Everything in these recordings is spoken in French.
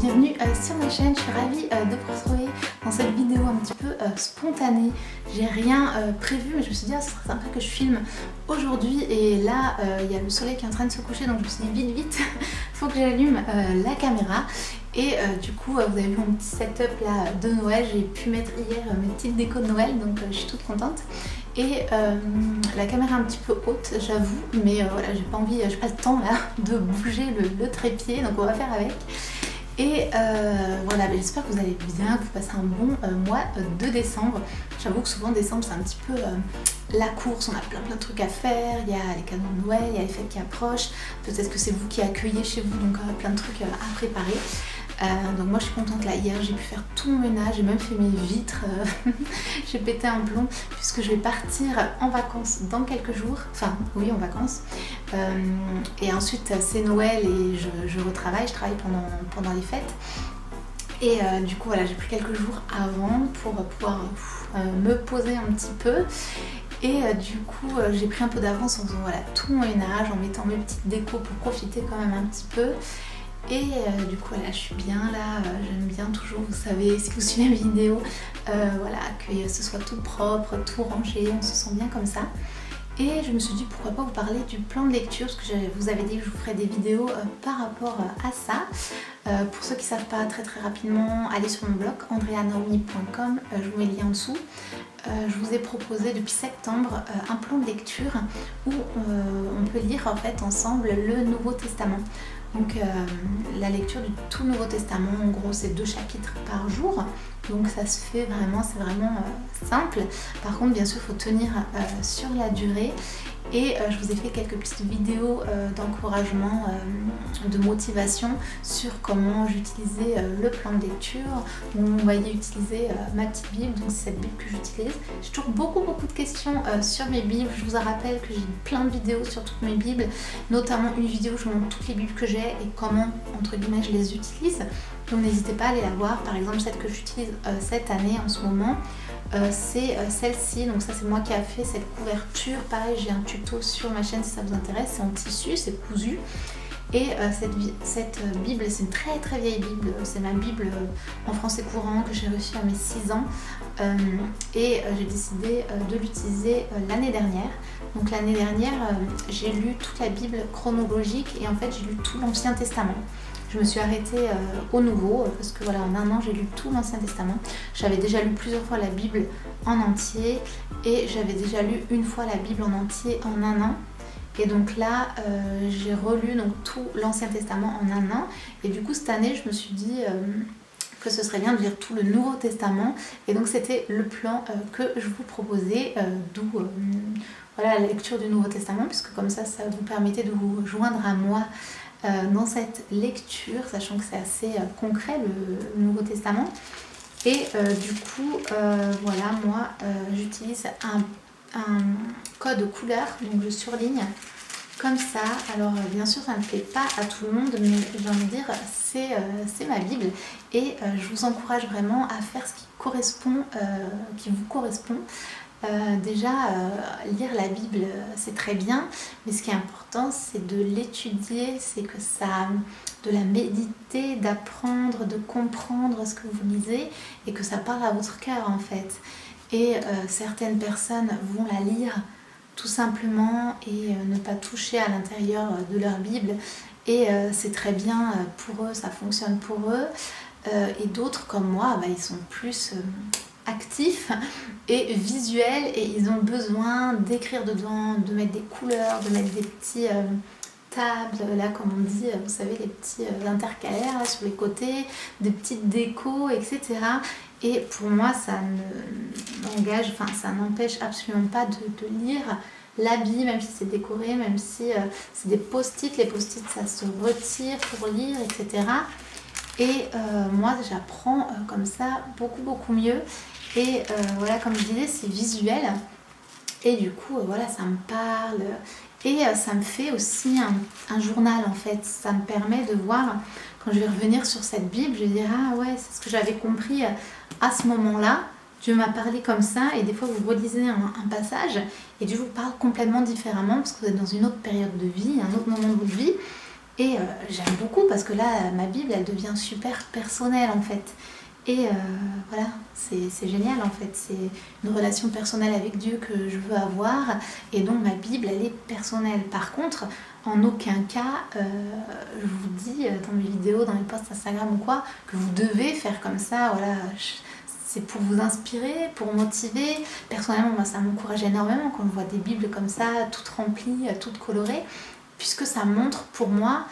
bienvenue sur ma chaîne. Je suis ravie de vous retrouver dans cette vidéo un petit peu spontanée. J'ai rien prévu, mais je me suis dit ce serait sympa que je filme aujourd'hui. Et là il y a le soleil qui est en train de se coucher, donc je me suis dit vite faut que j'allume la caméra. Et du coup vous avez vu mon petit setup là de Noël. J'ai pu mettre hier mes petites décos de Noël, donc je suis toute contente. Et la caméra est un petit peu haute, j'avoue, mais voilà, j'ai pas envie, j'ai pas le temps là de bouger le trépied, donc on va faire avec. Et voilà, j'espère que vous allez bien, que vous passez un bon mois de décembre. J'avoue que souvent décembre c'est un petit peu la course, on a plein de trucs à faire, il y a les cadeaux de Noël, il y a les fêtes qui approchent, peut-être que c'est vous qui accueillez chez vous, donc plein de trucs à préparer. Donc moi je suis contente là, hier j'ai pu faire tout mon ménage, j'ai même fait mes vitres, j'ai pété un plomb puisque je vais partir en vacances dans quelques jours, enfin oui en vacances, et ensuite c'est Noël et je retravaille, je travaille pendant les fêtes. Et du coup voilà, j'ai pris quelques jours avant pour pouvoir me poser un petit peu. Et du coup j'ai pris un peu d'avance en faisant voilà, tout mon ménage, en mettant mes petites décos pour profiter quand même un petit peu. Et du coup voilà, je suis bien là, j'aime bien toujours, vous savez, si vous suivez mes vidéos, voilà, que ce soit tout propre, tout rangé, on se sent bien comme ça. Et je me suis dit pourquoi pas vous parler du plan de lecture, parce que je vous avais dit que je vous ferais des vidéos par rapport à ça. Pour ceux qui ne savent pas, très rapidement, allez sur mon blog andreanaomi.com, je vous mets le lien en dessous. Je vous ai proposé depuis septembre un plan de lecture où on peut lire en fait ensemble le Nouveau Testament. Donc la lecture du tout Nouveau Testament, en gros c'est 2 chapitres par jour, donc ça se fait vraiment, c'est vraiment simple. Par contre bien sûr il faut tenir sur la durée. Et je vous ai fait quelques petites vidéos d'encouragement, de motivation sur comment j'utilisais le plan de lecture. Vous me voyez utiliser ma petite Bible, donc c'est cette Bible que j'utilise. J'ai toujours beaucoup de questions sur mes Bibles. Je vous rappelle que j'ai plein de vidéos sur toutes mes Bibles, notamment une vidéo où je montre toutes les Bibles que j'ai et comment, entre guillemets, je les utilise. Donc n'hésitez pas à aller la voir. Par exemple, celle que j'utilise cette année en ce moment, c'est celle-ci. Donc ça c'est moi qui a fait cette couverture. Pareil, j'ai un tuto sur ma chaîne si ça vous intéresse. C'est en tissu, c'est cousu. Et cette Bible, c'est une très vieille Bible. C'est ma Bible en français courant que j'ai reçue à mes 6 ans. Et j'ai décidé de l'utiliser l'année dernière. Donc l'année dernière, j'ai lu toute la Bible chronologique et en fait j'ai lu tout l'Ancien Testament. Je me suis arrêtée au Nouveau parce que voilà, en un an j'ai lu tout l'Ancien Testament. J'avais déjà lu plusieurs fois la Bible en entier et j'avais déjà lu une fois la Bible en entier en un an. Et donc là j'ai relu donc tout l'Ancien Testament en un an. Et du coup cette année je me suis dit que ce serait bien de lire tout le Nouveau Testament. Et donc c'était le plan que je vous proposais, d'où voilà, la lecture du Nouveau Testament, puisque comme ça vous permettait de vous joindre à moi dans cette lecture, sachant que c'est assez concret le Nouveau Testament. Et du coup voilà, moi j'utilise un code couleur, donc je surligne comme ça. Alors bien sûr ça ne plaît pas à tout le monde, mais j'ai envie de dire c'est ma Bible et je vous encourage vraiment à faire ce qui correspond, qui vous correspond. Déjà lire la Bible c'est très bien, mais ce qui est important c'est de l'étudier, c'est que ça, de la méditer, d'apprendre, de comprendre ce que vous lisez et que ça parle à votre cœur en fait. Et certaines personnes vont la lire tout simplement et ne pas toucher à l'intérieur de leur Bible et c'est très bien pour eux, ça fonctionne pour eux. Et d'autres comme moi, ils sont plus actifs et visuels et ils ont besoin d'écrire dedans, de mettre des couleurs, de mettre des petits tables, là comme on dit, vous savez, les petits intercalaires là, sur les côtés, des petites décos, etc. Et pour moi ça n'engage, enfin ça n'empêche absolument pas de lire la Bible, même si c'est décoré, même si c'est des post-it, les post-it ça se retire pour lire, etc. Et moi j'apprends comme ça beaucoup mieux. Et voilà, comme je disais, c'est visuel. Et du coup, voilà, ça me parle. Et ça me fait aussi un journal en fait. Ça me permet de voir, quand je vais revenir sur cette Bible, je vais dire ah ouais, c'est ce que j'avais compris à ce moment-là. Dieu m'a parlé comme ça. Et des fois, vous relisez un passage et Dieu vous parle complètement différemment parce que vous êtes dans une autre période de vie, un autre moment de votre vie. Et j'aime beaucoup parce que là, ma Bible, elle devient super personnelle en fait. Et voilà, c'est génial en fait. C'est une relation personnelle avec Dieu que je veux avoir. Et donc ma Bible, elle est personnelle. Par contre, en aucun cas, je vous dis dans mes vidéos, dans mes posts Instagram ou quoi, que vous devez faire comme ça. Voilà, c'est pour vous inspirer, pour motiver. Personnellement, moi, ça m'encourage énormément quand je vois des Bibles comme ça, toutes remplies, toutes colorées, puisque ça montre pour moi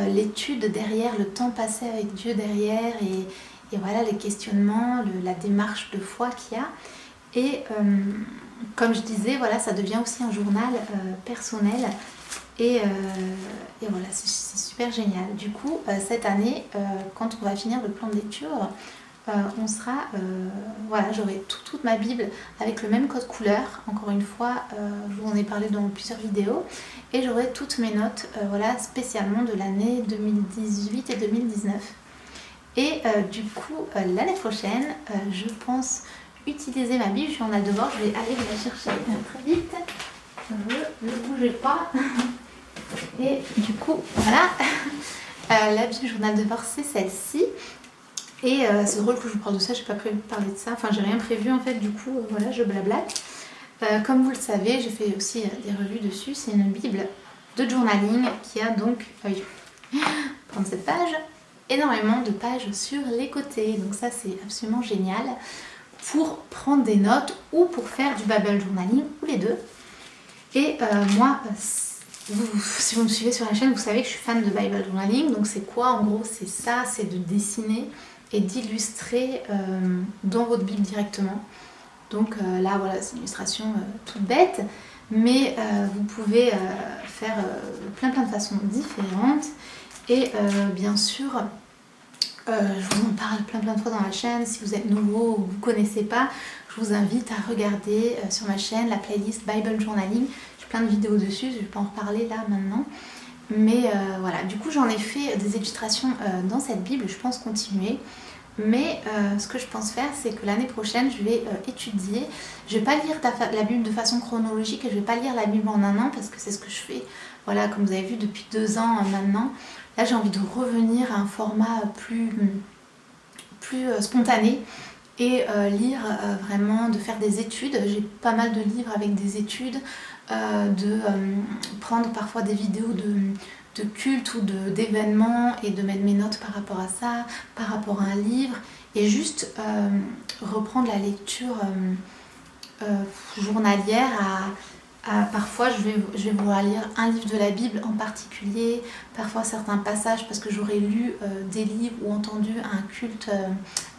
l'étude derrière, le temps passé avec Dieu derrière et voilà les questionnements, la démarche de foi qu'il y a. Et comme je disais, voilà, ça devient aussi un journal personnel. Et voilà, c'est super génial. Du coup, cette année, quand on va finir le plan de lecture, on sera, voilà, j'aurai toute ma Bible avec le même code couleur. Encore une fois, je vous en ai parlé dans plusieurs vidéos. Et j'aurai toutes mes notes, voilà, spécialement de l'année 2018 et 2019. Et du coup, l'année prochaine, je pense utiliser ma Bible journal de bord. Je vais aller la chercher très vite. Ne bougez pas. Et du coup, voilà. La Bible journal de bord, c'est celle-ci. Et c'est drôle que je vous parle de ça, j'ai pas prévu de parler de ça. Enfin, j'ai rien prévu en fait, du coup, voilà, je blablate. Comme vous le savez, j'ai fait aussi des revues dessus. C'est une Bible de journaling qui a donc 37 pages. Énormément de pages sur les côtés, donc ça c'est absolument génial pour prendre des notes ou pour faire du Bible journaling ou les deux. Et moi, si vous me suivez sur la chaîne, vous savez que je suis fan de Bible journaling. Donc c'est quoi en gros? C'est ça, c'est de dessiner et d'illustrer dans votre Bible directement. Donc là voilà, c'est une illustration toute bête, mais vous pouvez faire plein de façons différentes. Et bien sûr, je vous en parle plein de fois dans la chaîne. Si vous êtes nouveau ou vous ne connaissez pas, je vous invite à regarder sur ma chaîne la playlist Bible Journaling. J'ai plein de vidéos dessus, je ne vais pas en reparler là maintenant. Mais voilà, du coup j'en ai fait des illustrations dans cette Bible, je pense continuer. Mais ce que je pense faire, c'est que l'année prochaine, je vais étudier. Je ne vais pas lire la Bible de façon chronologique et je ne vais pas lire la Bible en un an parce que c'est ce que je fais, voilà, comme vous avez vu depuis 2 ans maintenant. Là, j'ai envie de revenir à un format plus spontané et lire vraiment, de faire des études. J'ai pas mal de livres avec des études, de prendre parfois des vidéos de culte ou d'événements et de mettre mes notes par rapport à ça, par rapport à un livre, et juste reprendre la lecture journalière parfois je vais vouloir lire un livre de la Bible en particulier, parfois certains passages parce que j'aurais lu des livres ou entendu un culte,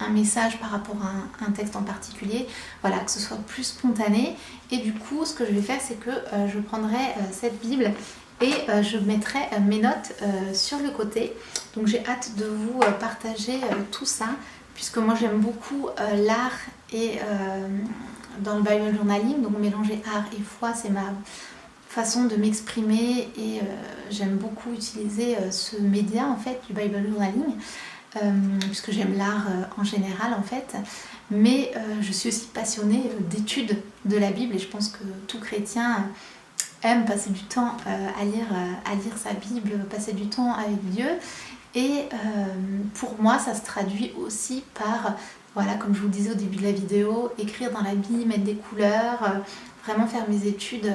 un message par rapport à un texte en particulier, voilà, que ce soit plus spontané. Et du coup ce que je vais faire, c'est que je prendrai cette Bible et je mettrai mes notes sur le côté. Donc j'ai hâte de vous partager tout ça, puisque moi j'aime beaucoup l'art et dans le Bible journaling, donc mélanger art et foi, c'est ma façon de m'exprimer et j'aime beaucoup utiliser ce média en fait du Bible journaling, puisque j'aime l'art en général en fait, mais je suis aussi passionnée d'études de la Bible et je pense que tout chrétien aime passer du temps à lire sa Bible, passer du temps avec Dieu. Et pour moi, ça se traduit aussi par, voilà, comme je vous le disais au début de la vidéo, écrire dans la Bible, mettre des couleurs, vraiment faire mes études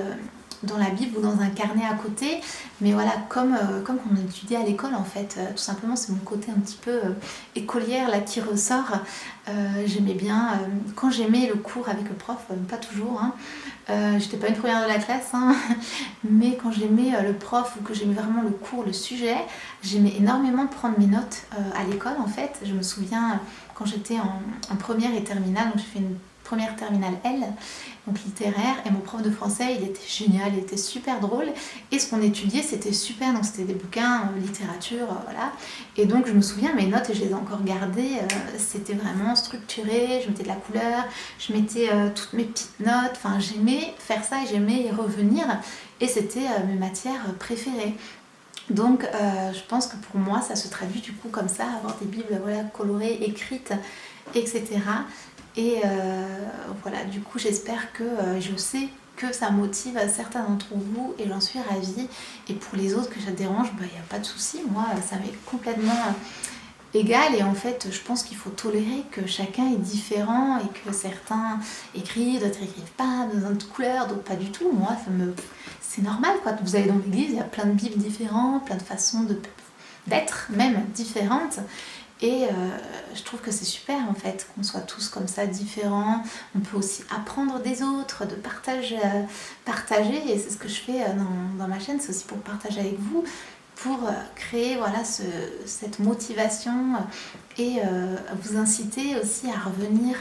dans la Bible ou dans un carnet à côté. Mais voilà, comme on étudiait à l'école en fait, tout simplement, c'est mon côté un petit peu écolière là qui ressort. J'aimais bien, quand j'aimais le cours avec le prof, pas toujours, hein, j'étais pas une première de la classe, hein, mais quand j'aimais le prof ou que j'aimais vraiment le cours, le sujet, j'aimais énormément prendre mes notes à l'école en fait. Je me souviens quand j'étais en première et terminale, donc j'ai fait une première terminale L, donc littéraire, et mon prof de français il était génial, il était super drôle, et ce qu'on étudiait c'était super, donc c'était des bouquins, littérature, voilà, et donc je me souviens mes notes, et je les ai encore gardées, c'était vraiment structuré, je mettais de la couleur, je mettais toutes mes petites notes, enfin j'aimais faire ça et j'aimais y revenir, et c'était mes matières préférées. Donc je pense que pour moi ça se traduit du coup comme ça, avoir des bibles, voilà, colorées, écrites, etc. Et voilà, du coup j'espère que je sais que ça motive certains d'entre vous et j'en suis ravie. Et pour les autres que ça dérange, il n'y a pas de souci. Moi, ça m'est complètement égal et en fait, je pense qu'il faut tolérer que chacun est différent et que certains écrivent, d'autres écrivent pas, d'autres couleurs, d'autres pas du tout. Moi, c'est normal quoi. Vous allez dans l'église, il y a plein de bibles différentes, plein de façons d'être même différentes. Et je trouve que c'est super en fait qu'on soit tous comme ça différents. On peut aussi apprendre des autres, de partager et c'est ce que je fais dans ma chaîne, c'est aussi pour partager avec vous, pour créer voilà, cette motivation et vous inciter aussi à revenir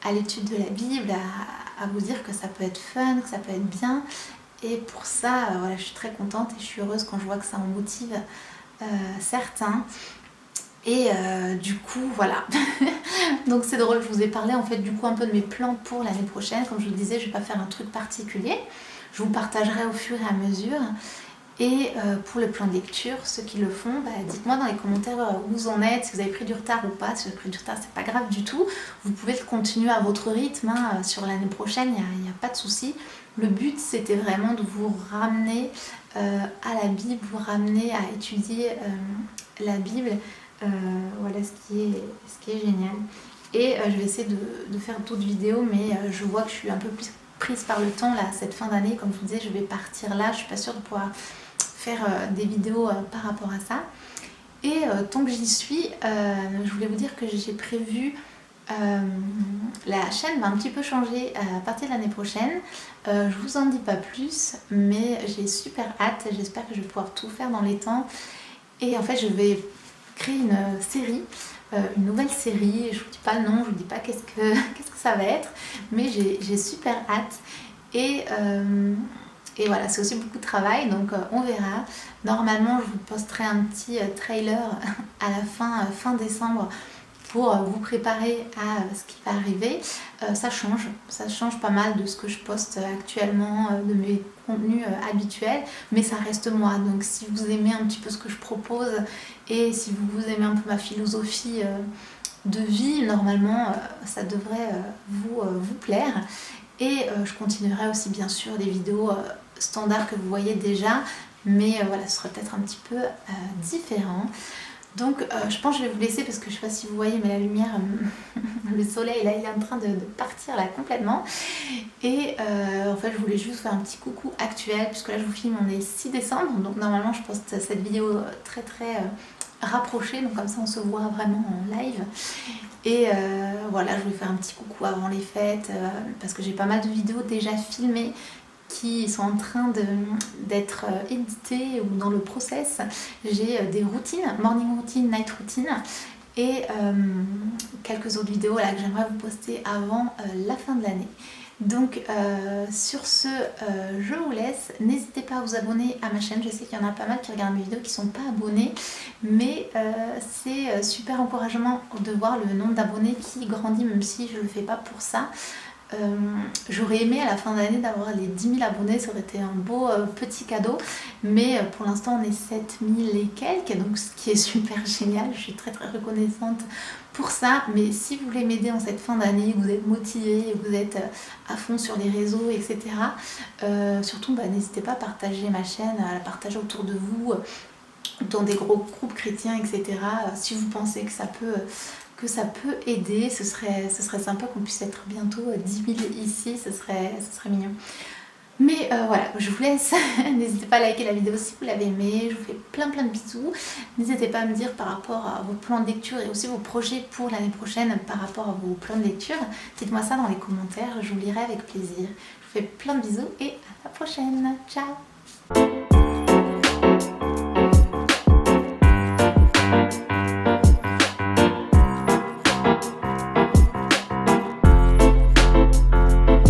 à l'étude de la Bible, à vous dire que ça peut être fun, que ça peut être bien. Et pour ça, voilà, je suis très contente et je suis heureuse quand je vois que ça en motive certains. Et du coup, voilà. Donc c'est drôle, je vous ai parlé en fait du coup un peu de mes plans pour l'année prochaine. Comme je vous le disais, je ne vais pas faire un truc particulier. Je vous partagerai au fur et à mesure. Et pour le plan de lecture, ceux qui le font, dites-moi dans les commentaires où vous en êtes, si vous avez pris du retard ou pas. Si vous avez pris du retard, c'est pas grave du tout. Vous pouvez continuer à votre rythme sur l'année prochaine, il n'y a pas de souci. Le but, c'était vraiment de vous ramener à la Bible, vous ramener à étudier la Bible. Voilà ce qui est génial. Et je vais essayer de faire d'autres vidéos, mais je vois que je suis un peu plus prise par le temps là, cette fin d'année. Comme je vous disais, je vais partir là, je suis pas sûre de pouvoir faire des vidéos par rapport à ça. Et tant que j'y suis, je voulais vous dire que j'ai prévu la chaîne va un petit peu changer à partir de l'année prochaine. Je vous en dis pas plus, mais j'ai super hâte. J'espère que je vais pouvoir tout faire dans les temps. Et en fait, je vais créer une série, une nouvelle série. Je vous dis pas le nom, je vous dis pas qu'est-ce que ça va être, mais j'ai super hâte. Et voilà, c'est aussi beaucoup de travail, donc on verra. Normalement, je vous posterai un petit trailer à la fin décembre pour vous préparer à ce qui va arriver. Ça change pas mal de ce que je poste actuellement, de mes contenus habituels, mais ça reste moi. Donc si vous aimez un petit peu ce que je propose et si vous aimez un peu ma philosophie de vie, normalement ça devrait vous plaire. Et je continuerai aussi bien sûr des vidéos standards que vous voyez déjà, mais voilà, ce sera peut-être un petit peu différent. Donc je pense que je vais vous laisser parce que je sais pas si vous voyez, mais la lumière, le soleil là, il est en train de partir là complètement. Et en fait je voulais juste faire un petit coucou actuel, puisque là je vous filme, on est 6 décembre, donc normalement je poste cette vidéo très rapprochée, donc comme ça on se voit vraiment en live. Et voilà, je voulais faire un petit coucou avant les fêtes, parce que j'ai pas mal de vidéos déjà filmées qui sont en train d'être éditées ou dans le process. J'ai des routines, morning routine, night routine, et quelques autres vidéos là que j'aimerais vous poster avant la fin de l'année. Donc sur ce, je vous laisse. N'hésitez pas à vous abonner à ma chaîne. Je sais qu'il y en a pas mal qui regardent mes vidéos qui ne sont pas abonnés, mais c'est super encourageant de voir le nombre d'abonnés qui grandit, même si je ne le fais pas pour ça. J'aurais aimé à la fin d'année d'avoir les 10 000 abonnés, ça aurait été un beau petit cadeau, mais pour l'instant on est 7 000 et quelques, donc ce qui est super génial. Je suis très reconnaissante pour ça. Mais si vous voulez m'aider en cette fin d'année, vous êtes motivé, vous êtes à fond sur les réseaux, etc., surtout n'hésitez pas à partager ma chaîne, à la partager autour de vous, dans des gros groupes chrétiens, etc. Si vous pensez que ça peut aider, ce serait sympa qu'on puisse être bientôt 10 000 ici, ce serait mignon. Mais voilà, je vous laisse. N'hésitez pas à liker la vidéo si vous l'avez aimée. Je vous fais plein de bisous. N'hésitez pas à me dire par rapport à vos plans de lecture et aussi vos projets pour l'année prochaine par rapport à vos plans de lecture. Dites-moi ça dans les commentaires, je vous lirai avec plaisir. Je vous fais plein de bisous et à la prochaine. Ciao!